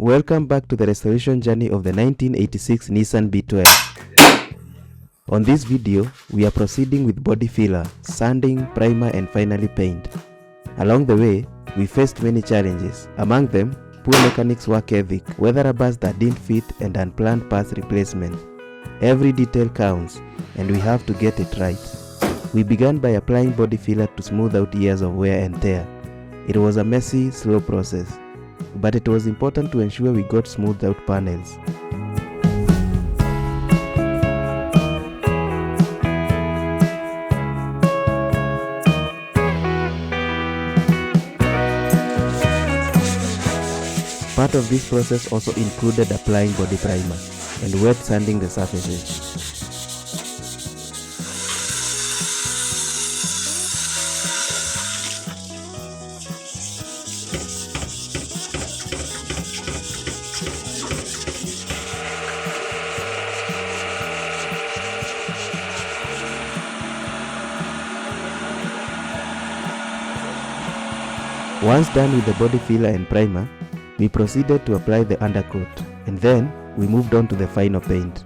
Welcome back to the restoration journey of the 1986 Nissan B12. On this video, we are proceeding with body filler, sanding, primer and finally paint. Along the way, we faced many challenges, among them poor mechanics work ethic, weather bars that didn't fit and unplanned parts replacement. Every detail counts and we have to get it right. We began by applying body filler to smooth out years of wear and tear. It was a messy, slow process, but it was important to ensure we got smoothed out panels. Part of this process also included applying body primer and wet sanding the surfaces. Once done with the body filler and primer, we proceeded to apply the undercoat, and then we moved on to the final paint.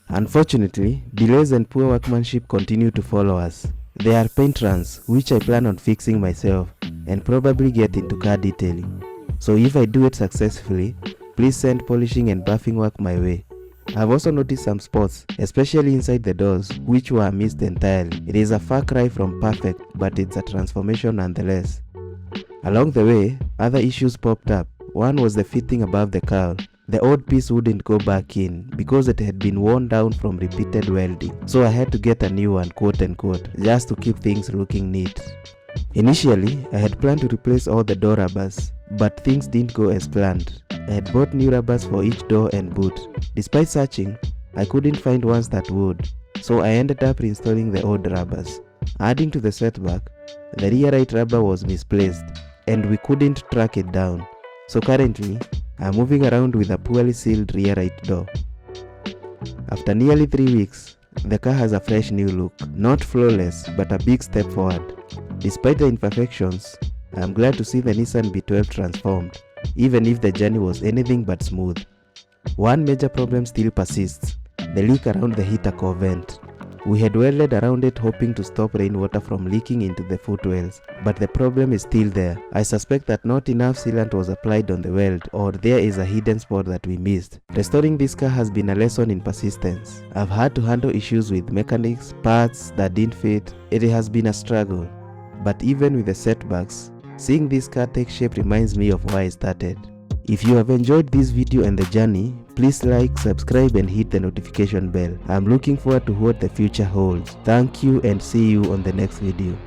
Unfortunately, delays and poor workmanship continue to follow us. There are paint runs which I plan on fixing myself and probably get into car detailing. So if I do it successfully, please send polishing and buffing work my way. I've also noticed some spots, especially inside the doors, which were missed entirely. It is a far cry from perfect, but it's a transformation nonetheless. Along the way, other issues popped up. One was the fitting above the cowl. The old piece wouldn't go back in because it had been worn down from repeated welding. So I had to get a new one, quote unquote, just to keep things looking neat. Initially, I had planned to replace all the door rubbers, but things didn't go as planned. I had bought new rubbers for each door and boot. Despite searching, I couldn't find ones that would, so I ended up reinstalling the old rubbers. Adding to the setback, the rear right rubber was misplaced, and we couldn't track it down. So currently, I'm moving around with a poorly sealed rear right door. After nearly 3 weeks, the car has a fresh new look. Not flawless, but a big step forward. Despite the imperfections, I'm glad to see the Nissan B12 transformed, even if the journey was anything but smooth. One major problem still persists, the leak around the heater core vent. We had welded around it hoping to stop rainwater from leaking into the footwells, but the problem is still there. I suspect that not enough sealant was applied on the weld, or there is a hidden spot that we missed. Restoring this car has been a lesson in persistence. I've had to handle issues with mechanics, parts that didn't fit. It has been a struggle. But even with the setbacks, seeing this car take shape reminds me of why I started. If you have enjoyed this video and the journey, please like, subscribe and hit the notification bell. I'm looking forward to what the future holds. Thank you and see you on the next video.